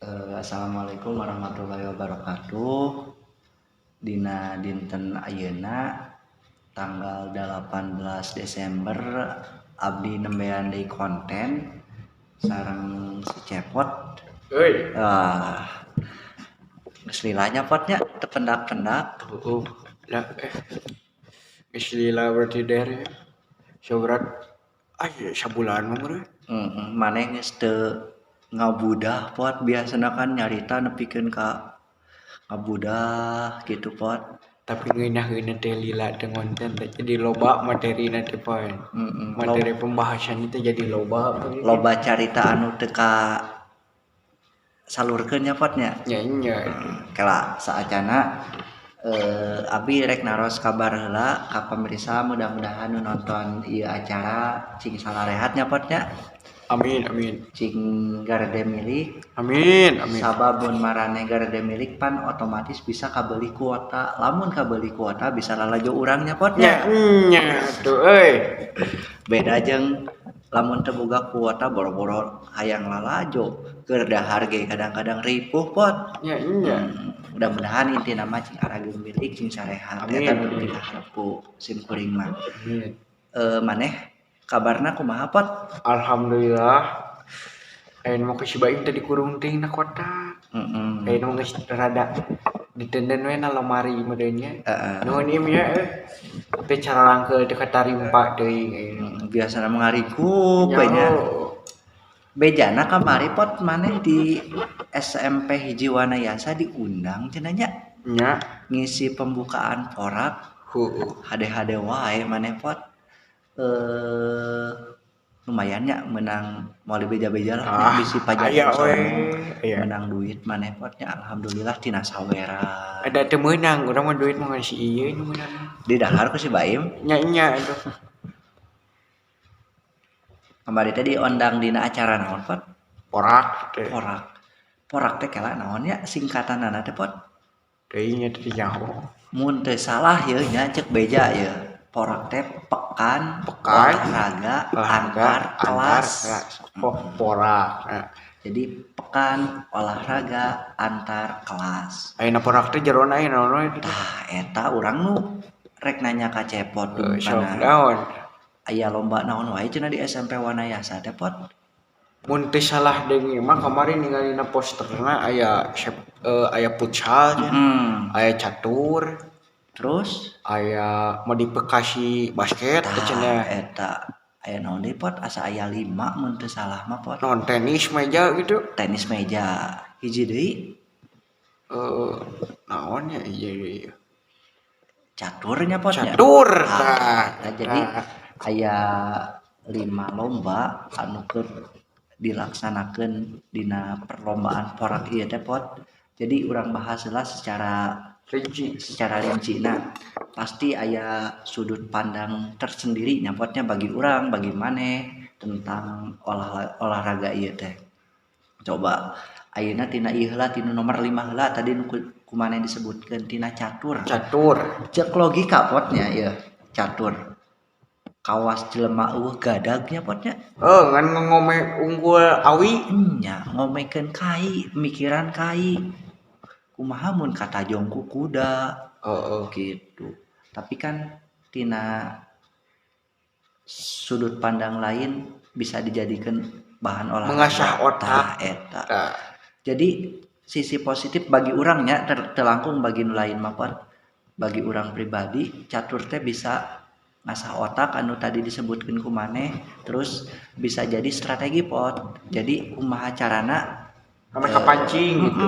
Assalamualaikum warahmatullahi wabarakatuh. Dina dinten ayeuna tanggal 18 Desember abdi nembean deui konten sareng si Cepot. Euy. Geus lilanya potnya teu pendak-pendak. Lah geus lila berarti dari saurat sabulan mah meureun. Maneh geus teu ngabudah pot, biasana kan nyarita nepikeun ka ngabudah gitu pot. Tapi ngeunah-ngeunah teh lila teh konten teh jadi loba materina teh poe. Materi pembahasan itu jadi loba. Loba carita anu teu ka salurkeun nya potnya. Nya. Kela saacana abi rek naros kabar heula ka pamirsa, mudah-mudahan nu nonton ieu acara cing salarehat nya potnya. Amin. Cing garede milik. Amin. Sabab mun marane garede milik pan otomatis bisa kabeli kuota. Lamun kabeli kuota bisa lalajo urangnya potnya. Nya tuh euy. Beda jeung lamun teu boga kuota boro-boro hayang lalajo. Keur dahar ge kadang-kadang ripuh pot. Nya. Mudah-mudahan intina mah cing arageun milik cing sarehat eta nu diharap ku sim kuring mah. Maneh kabarna kumaha pot? Alhamdulillah. Ayeuna mah si Baim teh dikurung teuing na kota. Ayeuna mah geus rada ditenden we na lemari meureun nya. Nuhun ieu nya teh cararangkeun teh katarimpa teuing. Biasana mengarikup we nya. Bejana kamari pot maneh di SMP hiji Wanayasa diundang cenah nya. Nya Ngisi pembukaan porak. Hade-hade wae maneh pot. Lumayan nya menang moal beja-beja lah bisi pajak menang duit maneh potnya alhamdulillah tina saweran. Ada teu meunang urang mah duit mah si ieu nu meunang. Di dahar ku si Baim. Nya atuh. Kamari teh diondang dina acara naon pot? Porak teh kela naon nya singkatanana teh pot? Teuing nya teh nyaho. Mun teu salah yeuh nya cek beja yeuh. Porak teh pekan olahraga antar kelas. Porak. Jadi pekan olahraga antar kelas. Ayeuna porak teh jerona aya naon? Tah eta urang nu rek nanya ka Cepot naon? Aya lomba naon wae cenah di SMP Wanayasa teh pot. Mun teu salah deui mah kamari ningalina posterna aya futsal, aya catur. Terus aya modifikasi basket cenah eta aya naon deui pot asa aya 5 mun teu salah mah pot. Non tenis meja gitu. Tenis meja hiji deui. Naon ya iya. Caturnya potnya. Catur. Jadi aya 5 lomba anu keur dilaksanakeun dina perlombaan porak ieu teh pot. Jadi urang bahas heula secara rinci. Nah, pasti aya sudut pandang tersendiri nyapotnya bagi urang, bagi maneh tentang olahraga ieu teh. Coba ayeuna tina ieu heula tina nomor 5 heula tadi nu kumaneh disebutkeun tina catur. Cek logika potnya ieu catur. Kawas jelema eueuh gadag nya potnya. Ngan ngome unggul awi nya ngomekeun kai, mikiran kai. Kumaha mun katajong ku kuda gitu. Tapi kan tina sudut pandang lain bisa dijadikan bahan olahraga mengasah otak eta. Jadi sisi positif bagi urangnya terlangkung bagi nu lain mah bagi urang pribadi catur teh bisa ngasah otak anu tadi disebutkeun ku maneh, terus bisa jadi strategi pot. Jadi kumaha carana kapancing gitu.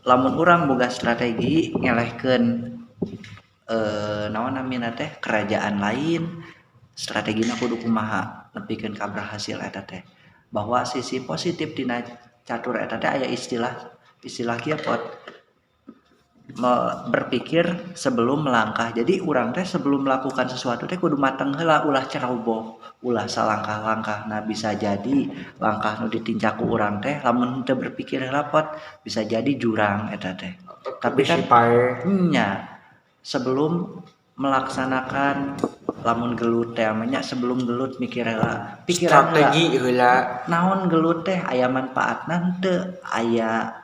Lamun urang boga strategi ngelehkeun naon namina teh kerajaan lain, strategina kudu kumaha nepikeun ka berhasil eta teh. Bahwa sisi positif dina catur eta teh aya istilah kieu pot. Berpikir sebelum melangkah. Jadi urang teh sebelum melakukan sesuatu teh kudu mateng heula ulah ceroboh, ulah salangkah-langkah. Nah bisa jadi langkah nu ditinjak ku urang teh lamun teu berpikir heula pot bisa jadi jurang eta teh. Tapi kan nya sebelum melaksanakan lamun gelut teh amanya sebelum gelut mikir heula pikiran strategi heula naon gelut teh aya manfaatna teu aya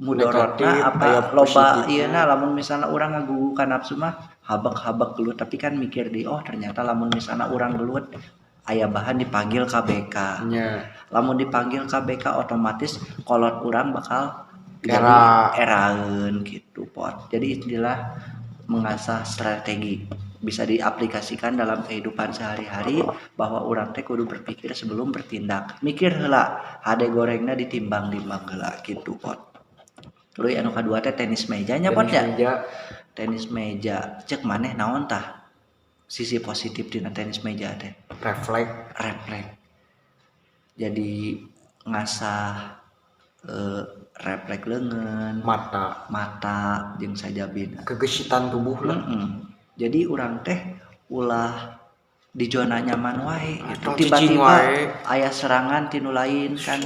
mudorotna apa loba ieuna lamun misalna urang ngagugu ka nafsu mah habak-habak gelut tapi kan mikir di ternyata lamun misalna urang gelut aya bahan dipanggil KBK lamun dipanggil KBK otomatis kolot urang bakal jadi eraeun gitu pot jadi istilah mengasah strategi bisa diaplikasikan dalam kehidupan sehari-hari bahwa urang teh kudu berpikir sebelum bertindak mikir heula hade gorengna ditimbang heula gitu pot. Terus anu kadua teh tenis meja nya pot ya. Tenis meja cek maneh naon tah sisi positif dina tenis meja teh? Refleks. Jadi ngasah refleks leungeun, mata jeung sajabina. Kegesitan tubuh lah. Jadi urang teh ulah di zona nyaman wae gitu. Tiba-tiba aya serangan tinu lain kan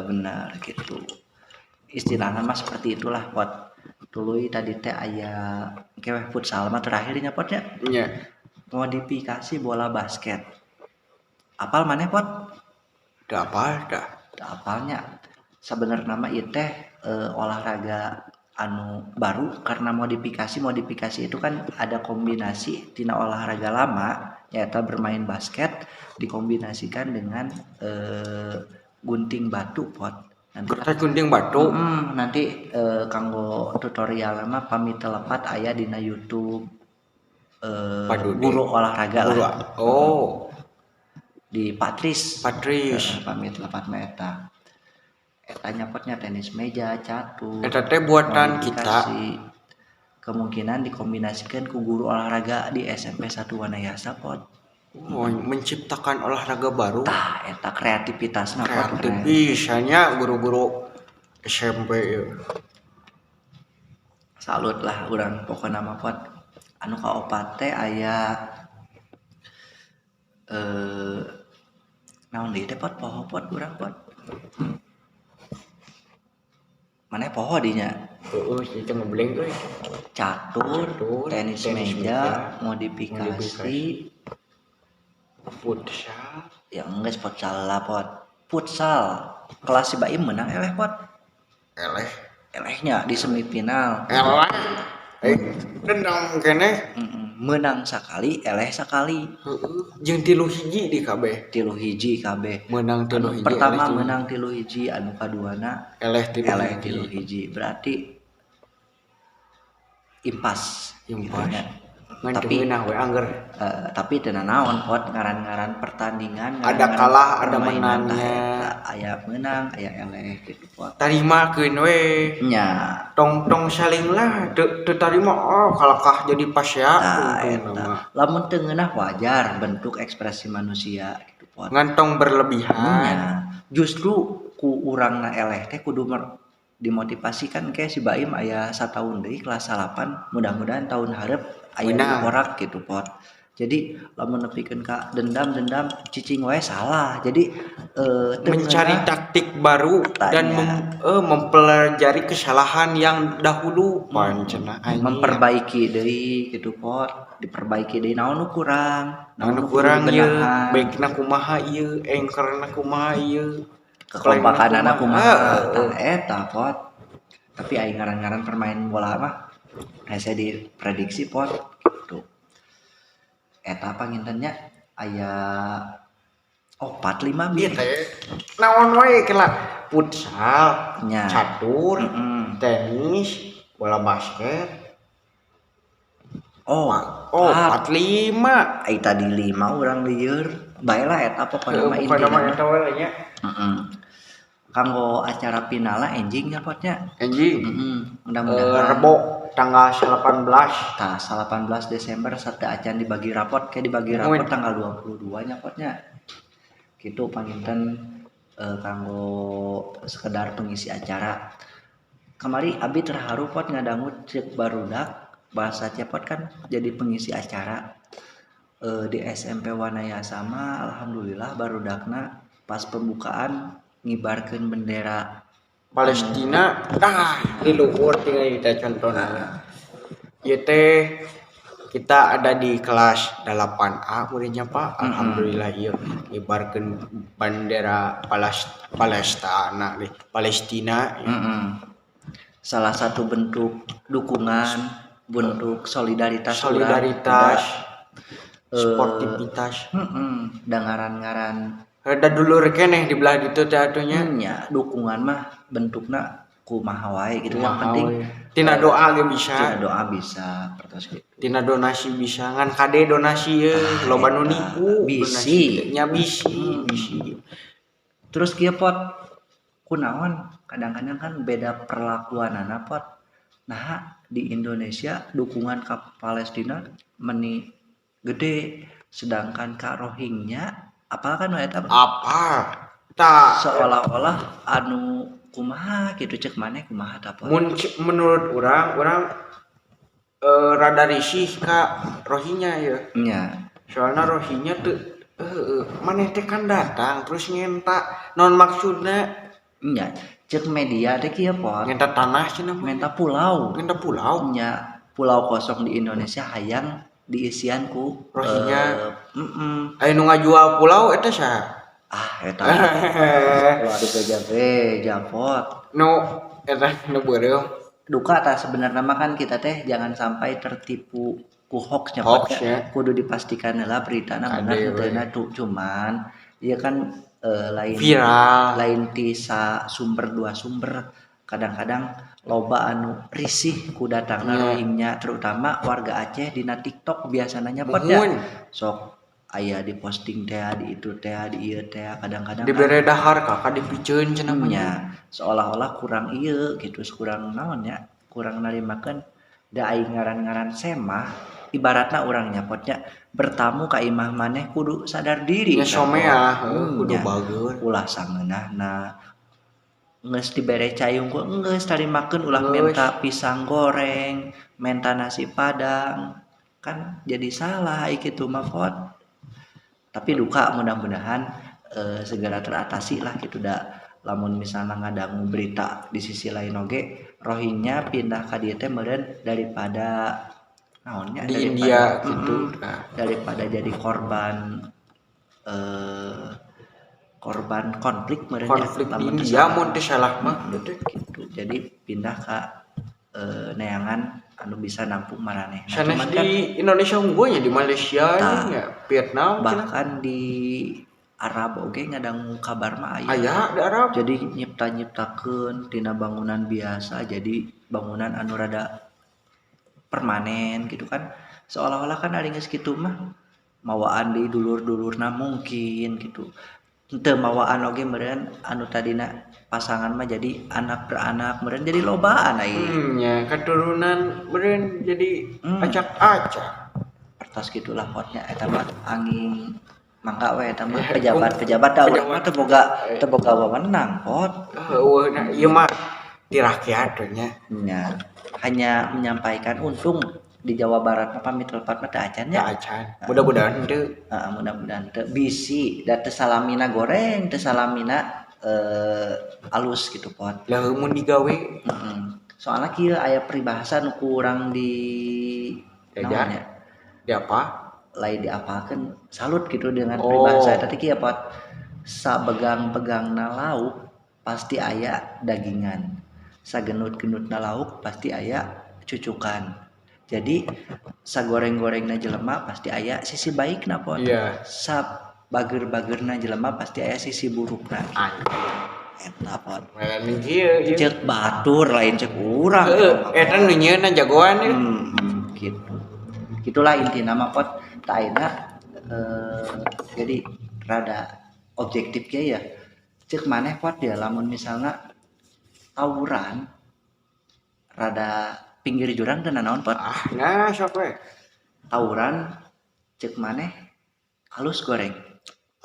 benar gitu. Istilahnya mah seperti itulah pot tuluy tadi teh aya keweh futsal mah terakhirnya potnya modifikasi bola basket apal maneh pot da apalnya sebenarnya mah ieu teh olahraga anu baru karena modifikasi itu kan ada kombinasi tina olahraga lama yaitu bermain basket dikombinasikan dengan gunting batu pot gunting batu nanti kanggo tutorial mah pamit telepat aya dina YouTube guru olahraga lah di Patris pamit telepat mah eta nyapotnya tenis meja catur eta teh buatan kita kemungkinan dikombinasikan ku guru olahraga di SMP 1 Wanayasa pot menciptakan olahraga baru eta kreativitasna kreativisnya guru-guru SMP salut lah urang pokona mah pot anu kaopat teh aya naon deui teh pot poho pot urang pot maneh poho dinya itu ngebleng euy catur tenis meja modifikasi futsal ya enggak futsal lah pot futsal kelas si Baim menang pot elehnya di semifinal dendam kene menang sekali eleh sekali jeung 3-1 di kabeh 3-1 kabeh menang 3-1 pertama menang 3-1 anu kaduana eleh 3-1 berarti impas tapi tapi teu naon pot ngaran-ngaran pertandingan ada kalah ada menangnya aya menang aya eleh gitu pot tarimakeun we nya tong saling lah teu tarima kalahkah jadi pasya lamun teu ngeunah wajar bentuk ekspresi manusia gitu pot ngantong berlebihan justru ku urangna eleh teh kudu dimotivasikan ke si Baim aya sataun deui kelas 8 mudah-mudahan tahun hareup aya porak gitu pot jadi lamun nepikeun ka dendam cicing wae salah jadi mencari taktik baru dan mempelajari kesalahan yang dahulu pancena memperbaiki deui gitu pot diperbaiki deui naon nu kurang ieu baikna kumaha ieu engkerna kumaha ieu kekompakan anak kumaha eta pot tapi aya ngaran-ngaran permain bola mah hese diprediksi pot gitu eta pangintennya aya 4-5 bieu teh naon wae kela futsal catur tenis bola basket 4-5 ai tadi 5 urang lieur baelah eta pokona mah intina kanggo acara finalna enjingnya potnya mudah-mudahan Rebo tanggal 18 Desember sarta acan dibagi rapot dibagi rapot tanggal 22 nya potnya gitu panginten kanggo sekedar pengisi acara kamari abi terharu pot ngadangu ceuk barudak bahasa cepot kan jadi pengisi acara di SMP Wanayasa mah alhamdulillah barudakna pas pembukaan ngibarkeun bendera Palestina di luhur tinggal kita contohna ieu teh kita ada di kelas 8A muridnya Pak. Alhamdulillah iya ngibarkeun bendera Palestina nih, Palestina. Ya. Salah satu bentuk dukungan, bentuk solidaritas sportivitas. Dangaran-ngaran Ada dulur keneh di belah ditu teh atunya. Nya dukungan mah bentukna kumaha wae gitu. Yang penting tina doa ge bisa. Tina doa bisa pertos gitu. Tina donasi bisa ngan kade donasi loba nu nipu bisi nya bisi. Terus kieu Pot kunaon kadang-kadang kan beda perlakuanana Pot. Nah di Indonesia dukungan ke Palestina meni gede sedangkan ka Rohingya apa kan eta apa tak seolah-olah anu kumaha gitu cek maneh kumaha ta Pot. Menurut orang rada risih ka Rohingya ya. Nya soalnya Rohingya tuh maneh teh kan datang terus ngenta non maksudna nya cek media teh kieu Pot ngenta tanah cenah ngenta pulau nya pulau kosong di Indonesia hayang diisian ku Rohingya aya nu ngajual pulau eta saha eta waduh beja Pot nu eta nu beureum duka tah sebenarnya mah kan kita teh jangan sampai tertipu ku hoax ya. Kudu dipastikan lah beritana benar henteu tuh cuman ieu kan lain viral lain ti sumber dua sumber kadang-kadang loba anu risih ku datangna Rohingya terutama warga Aceh dina TikTok biasanya Pot ya sok aya di posting teh di itu teh di ieu teh kadang-kadang dibere dahar kakak dipiceun cenah nya seolah-olah kurang ieu gitu kurang naon nya kurang narimakeun da aing ngaran-ngaran semah ibaratna urangnya Potnya bertamu ka imah maneh kudu sadar diri nya someah kudu bageun ulah sangeunahna geus dibere cayung ku geus tarimakeun ulah menta pisang goreng menta nasi padang kan jadi salah kitu mah Pot. Tapi duka mudah-mudahan segera teratasi lah gitu da lamun misalnya ngadangu berita di sisi lain oge Rohingya pindah ka dieu teh meureun daripada naonnya di India gitu daripada jadi korban konflik meureun konflik di India mun teu salah mah gitu. Jadi pindah ka neangan anu bisa nampung maraneh. Nah, cuman di kan, Indonesia unggulnya di Malaysia nya Vietnam bahkan di Arab oge ngadangu kabar mah aya di Arab. Jadi nyipta-nyiptakeun tina bangunan biasa jadi bangunan anu rada permanen gitu kan. Seolah-olah kan ari geus kitu mah mawaan di dulur-dulurna mungkin gitu. Teu mawaan oge meureun anu tadina pasangan mah jadi anak beranak meureun jadi lobaan aing. Nya keturunan meureun jadi acak-acak. Pertos gitulah Potnya eta mah angin mangga we eta mah pejabat-pejabat da urang mah teu boga wewenang Pot. Heueuh ieu mah ti rakyat nya. Nya hanya menyampaikan untung di Jawa Barat mah pamit tepat mah teu acan nya. Mudah-mudahan teu. Mudah-mudahan teu bisi da teu salamina goreng, teu salamina alus gitu Pot. Lah mun digawe soalnya kieu aya peribahasa nu kurang di naonnya? Di apa? Lain diapakeun salut gitu dengan peribahasa tadi kieu Pot. Sabegang-begangna lauk pasti aya dagingan. Sagenut-genutna lauk pasti aya cucukan. Jadi sagoreng-gorengna jelema pasti aya sisi baikna Pot. Iya. Bager-bagerna jelema pasti aya sisi burukna. Eta Pot. Lain kieu. Cek batur lain cek urang. Eta nu nyieunna jagoan gitu. Gitulah intina mah Pot. Ta ayeuna jadi rada objektif ya. Cek maneh Pot ya lamun misalna tawuran rada pinggir jurang teu naon Pot. Nah sok we. Tawuran cek maneh halus goreng.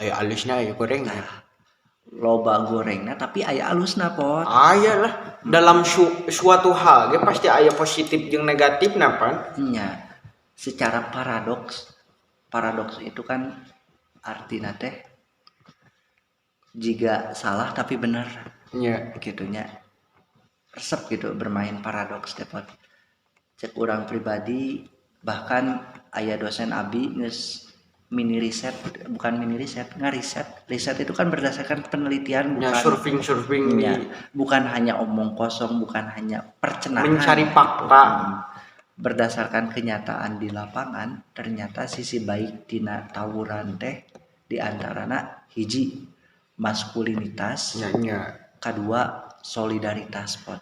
Aya alusna aya goreng. Loba gorengna tapi aya alusna Pot. Aya lah. Dalam suatu hal ge pasti aya positif jeung negatifna pan. Nya. Secara paradoks itu kan artina teh jika salah tapi benar. Nya gitunya. Resep gitu bermain paradoks teh Pot. Cek urang pribadi bahkan aya dosen abi geus riset itu kan berdasarkan penelitian, bukan surfing bukan hanya omong kosong, bukan hanya percenahan, mencari fakta gitu. Berdasarkan kenyataan di lapangan ternyata sisi baik tina tawuran teh diantarana hiji maskulinitas, kedua solidaritas pot.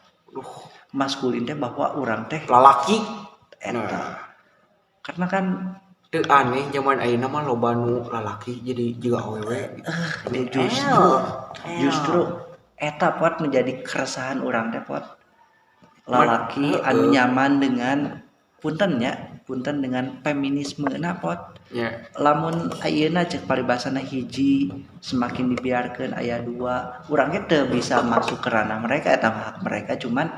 Maskulin teh bahwa orang teh lalaki eta. Karena kan teu aneh zaman ayeuna mah loba nu lalaki jadi juga awewe. Justru eta pot menjadi keresahan orang teh pot. Lalaki anu nyaman dengan punten dengan feminisme na pot. Lamun ayeuna cek paribasana hiji semakin dibiarkeun aya dua, urang teh bisa masuk ke ranah mereka eta hak mereka, cuman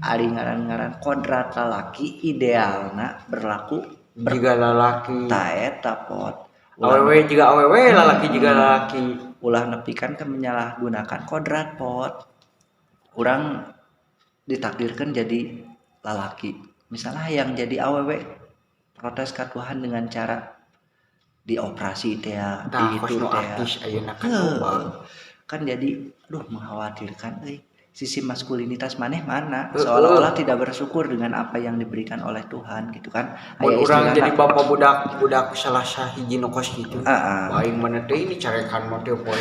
ari ngaran-ngaran kodrat lalaki idealna berlaku juga lalaki eta pot. Awewe juga awewe, lalaki juga lalaki. Ulah nepikan ke menyalahgunakan kodrat pot. Urang ditakdirkan jadi lalaki. Misalnya yang jadi awewe protes ka Tuhan dengan cara dioperasi teh di itu teh. Kan jadi mengkhawatirkan sisi maskulinitas maneh mana, seolah-olah tidak bersyukur dengan apa yang diberikan oleh Tuhan gitu kan. Orang jadi bapak budak salah sahiji nu kos gitu. Aing mana teh ini carekan mah teh poe.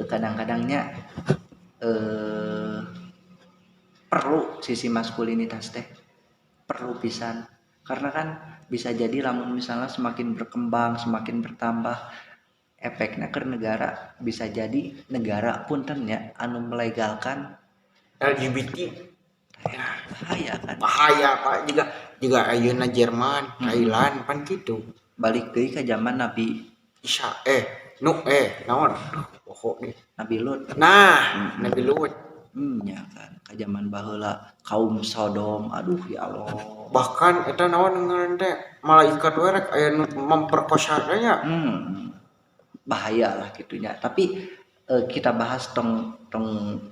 Kadang-kadangnya perlu sisi maskulinitas teh, perlu pisan. Karena kan bisa jadi lamun misalnya semakin berkembang, semakin bertambah efeknya ke negara, bisa jadi negara puntennya anu melegalkan LGBT. Bahaya Pak, juga ayeuna Jerman, Thailand pan gitu. Balik deui ka zaman Nabi Isa naon? Pokok deh. Nabi Lut. Nabi Lut. Ya kan, ka zaman baheula kaum Sodom, aduh ya Allah. Bahkan eta naon ngaran teh malaikat we rek aya nu memperkosa nya. Bahaya lah gitunya. Tapi kita bahas tong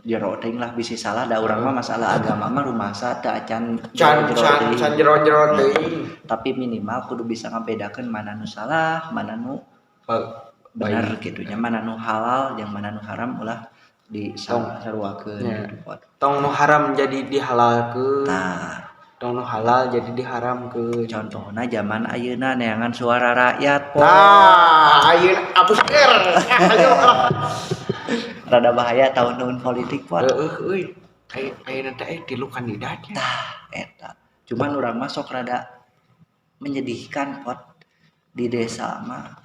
jero teuing lah bisi salah da urang mah masalah agama mah rumasa teu acan jero teuing. Tapi minimal kudu bisa ngabedakeun mana nu salah, mana nu bener gitunya, mana nu halal jeung mana nu haram ulah disaruakeun gitu pot. Tong nu haram jadi dihalalkeun. Tong nu halal jadi diharamkeun. Contohna zaman ayeuna neangan suara rakyat pot. Ayeuna hapus ayo. Rada bahaya tahun-tahun politik pot. Euy. Ayeuna teh 3 kandidatnya. Eta. Cuman urang mah sok rada menyedihkan pot di desa mah.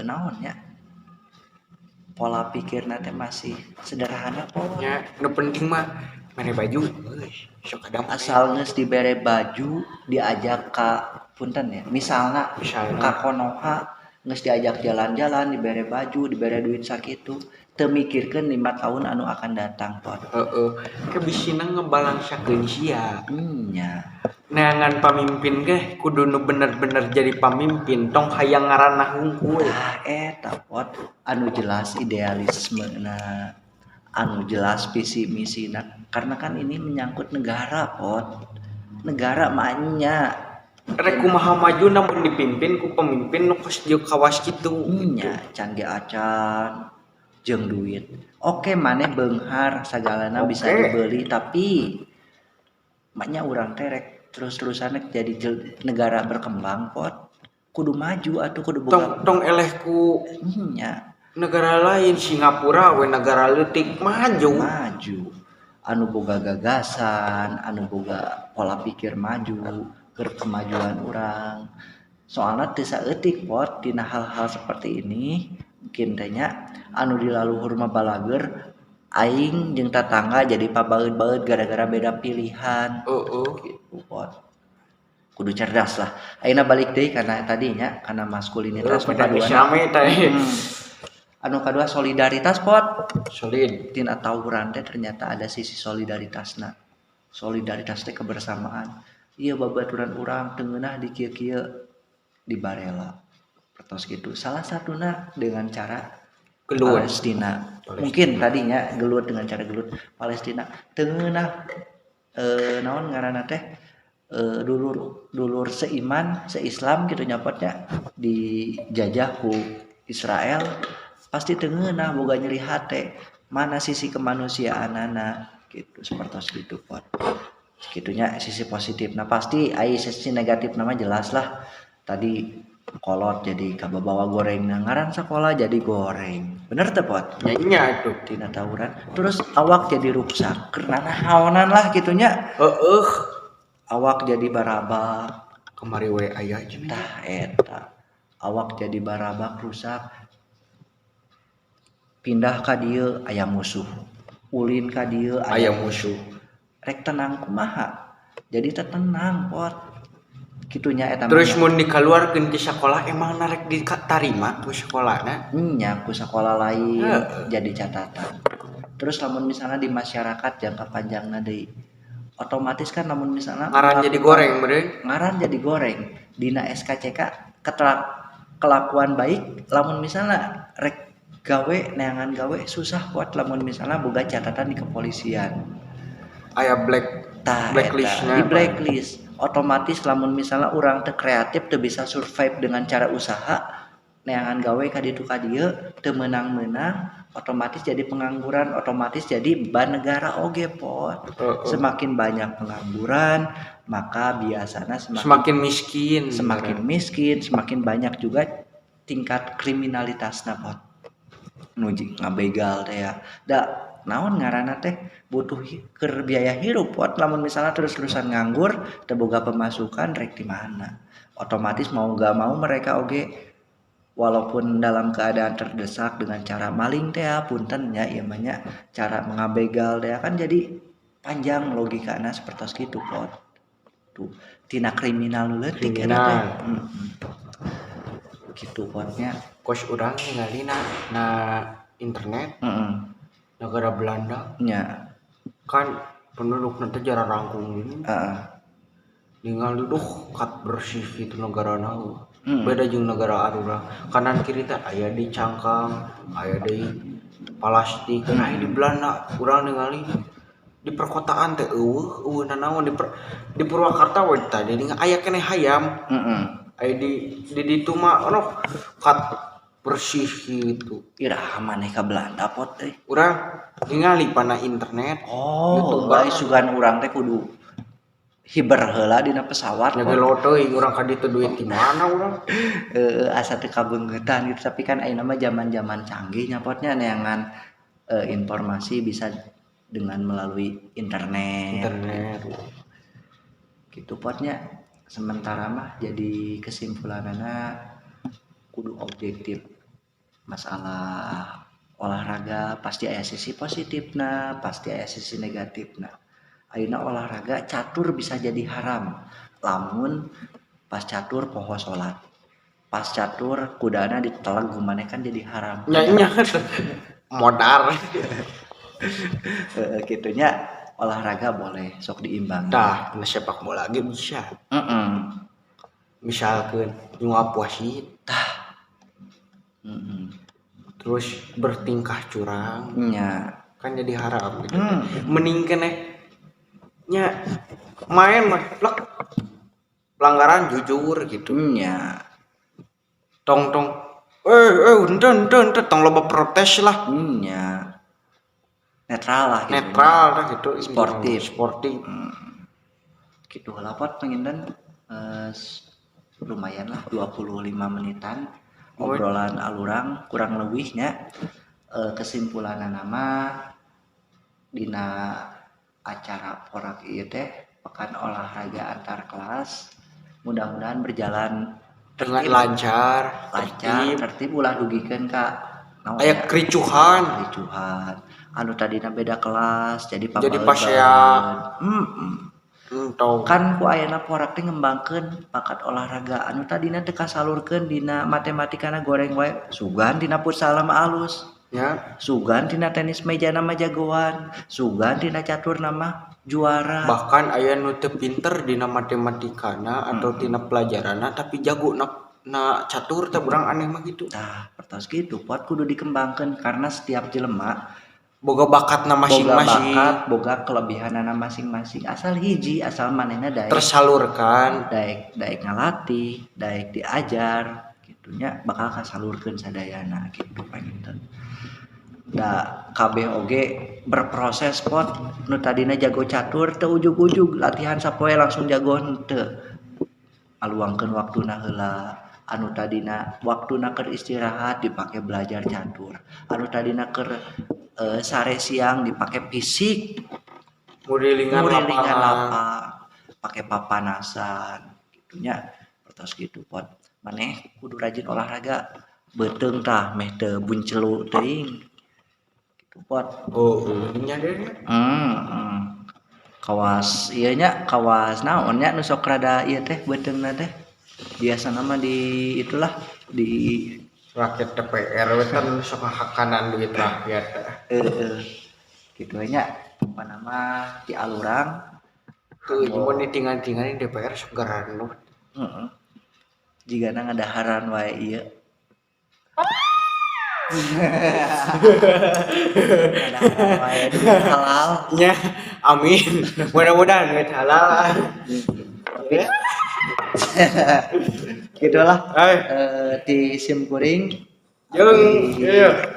Naonnya? Pola pikirna teh masih sederhana pot. Ya, nu penting mah mere baju sok ada asal geus dibere baju diajak ka punten ya misalna ka Konoha geus diajak jalan-jalan dibere baju dibere duit sakitu teu mikirkeun 5 tahun anu akan datang pot. Kebisina ngebalansakeun sia. Nya neangan pamimpin ge kudu nu bener-bener jadi pamimpin tong hayang ngaranah hungkul. Eta pot anu jelas idealismena, anu jelas visi misina. Karena kan ini menyangkut negara pot. Negara mahnya rek kumaha maju namun dipimpin ku pemimpin nu kos jeung kawas kitu. Nya can acan jeung duit. Oke maneh beunghar sagalana bisa dibeli tapi maknya urang teh rek terus-terusan jadi negara berkembang pot. Kudu maju atuh kudu boga. Tong eleh ku nya negara lain Singapura we negara leutik maju. Anu boga gagasan, anu boga pola pikir maju, keur kemajuan urang. Soalna teu saeutik pot dina hal-hal seperti ini, mungkin teh nya anu dilaluhur mah balager aing jeung tatangga jadi pabaeud-baeud gara-gara beda pilihan. Gitu pot. Kudu cerdas lah. Ayeuna balik deui kana tadinya kana maskulinitas anu kedua solidaritas pot. Solid. Tina tawuran teh ternyata ada sisi solidaritasna. Solidaritas teh kebersamaan. Ieu babaturan urang teu ngeunah di kieu-kieu di Barela. Pertos gitu. Salah satuna dengan cara gelut Palestina. Mungkin tadinya gelut dengan cara gelut Palestina teu ngeunah naon ngaranna teh dulur seiman seislam gitu nyapotnya dijajah ku Israel pasti tengeunah boga nyeri hate mana sisi kemanusiaanana gitu seperti itu pot gitunya sisi positif. Nah pasti ai sisi negatif nama jelas lah tadi kolot jadi kababawa goreng nah ngaran sekolah jadi goreng bener teh pot nya itu tina tawuran terus awak jadi rusak karena haonan lah gitunya awak jadi barabak kemari we aya cenah tah eta awak jadi barabak rusak pindah ka dieu aya musuh ulin ka dieu aya musuh rek tenang kumaha jadi tenang pot gitunya eta terus mun dikaluarkeun ti sakolah emang narek ditarima ku sakolahna nya ku sakolah lain jadi catatan terus lamun misalnya di masyarakat jangka panjangna deui otomatis kan lamun misalnya ngaran jadi goreng meureun ngaran jadi goreng dina SKCK kelakuan baik lamun misalnya rek gawe neangan gawe susah kuat lamun misalnya boga catatan di kepolisian aya blacklistnya di blacklist otomatis lamun misalnya orang teu kreatif teu bisa survive dengan cara usaha neangan gawe ka ditu ka dieu teu meunang-meunang otomatis jadi pengangguran otomatis jadi ban negara oge pot semakin banyak pengangguran maka biasanya semakin miskin semakin banyak juga tingkat kriminalitasna pot nuji ngabegal teh ya da naon ngaranna teh butuh keur biaya hirup pot lamun misalnya terus-terusan nganggur teu boga pemasukan rek di mana otomatis mau gak mau mereka oge walaupun dalam keadaan terdesak dengan cara maling teh punten nya ieu mah nya cara mengabegal teh kan jadi panjang logikana seperti itu pot tuh tina kriminal leutik eta teh gitu potnya kos urang ningali na internet negara Belanda nya kan penduduk nanti jarang rangkung ini ningali kat bersih itu negara nahu beda jeung negara arura kanan kiri teh aya di cangkang aya di plastik aya di Belanda urang ningali di perkotaan teh eueuh nanaon di Purwakarta we tadi aya keneh hayam aya di ditu mah kat bersih gitu iraha maneh ka Belanda pot teh urang ningali pana internet YouTube bae sugan urang teh kudu hiber heula dina pesawat ngelo teuing urang ka ditu duit di mana urang asa teu kabeungeutan gitu tapi kan ayeuna mah zaman-zaman canggih nya potnya neangan informasi bisa dengan melalui internet gitu potnya sementara mah jadi kesimpulanana kudu objektif masalah olahraga pasti aya sisi positifna pasti aya sisi negatifna ayeuna olahraga catur bisa jadi haram lamun pas catur poho salat pas catur kudana diteleg gumaneh kan jadi haram nya modar gitunya olahraga boleh sok diimbangi tah kena sepak bola ge bisa misalkeun nyuap wasit tah terus bertingkah curang nya kan jadi haram gitu mending keneh nya main mah pelanggaran jujur gitu nya tong enten tong loba protes lah nya netral lah gitu sportif gitu lah pot penginten lumayan lah 25 menitan obrolan alurang kurang lebihnya kesimpulanna nama dina acara porak ieu teh pekan olahraga antar kelas mudah-mudahan berjalan dengan lancar tertib ulah dugikeun ka aya kericuhan anu tadina beda kelas jadi pasea kan ku ayeuna porak teh ngembangkeun bakat olahraga anu tadina teu kasalurkeun dina matematikana goreng wae sugan dina futsal mah alus ya sugan tina tenis meja nama jagoan sugan tina catur nama juara bahkan aya nu teu pinter dina matematikana atau tina pelajarana tapi jago na catur teh urang aneh mah gitu pertos gitu pot kudu dikembangkeun karena setiap jelema boga bakatna masing-masing, boga kelebihanana masing-masing, asal hiji, asal manehna daek tersalurkan, daek ngalatih, daek diajar gitunya, bakal kasalurkeun sadayana gitu panginten. Da kabeh oge berproses pot, nu tadina jago catur teu ujug-ujug latihan sapoe langsung jago henteu, aluangkeun waktuna heula, anu tadina waktuna keur istirahat dipake belajar catur, anu tadina keur sare siang dipake fisik, ngurilingan lapang, pake papanasan gitunya, terus gitu pot. Maneh kudu rajin olahraga, beuteung tah meh teu buncelu teuing gitu pot. Nya deh. Kawas ieu nya, kawas naon nya nu sok rada ieu teh beuteungna teh. Biasana mah di itulah di rakyat DPR wetan sok hakanan duit rakyat. Gitu nya apa nama di alurang tuh mun ditinggal-tinggalin DPR sok garanu. Jigana ngadaharan wae ieu. Ngadaharan wae duit halal nya, amin. Mudah-mudahan duit halal. Gitulah di simkuring jeung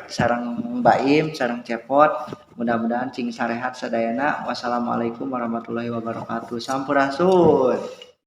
sareng Baim, sareng Cepot, mudah-mudahan cing sarehat sadayana. Wassalamualaikum warahmatullahi wabarakatuh. Sampurasun.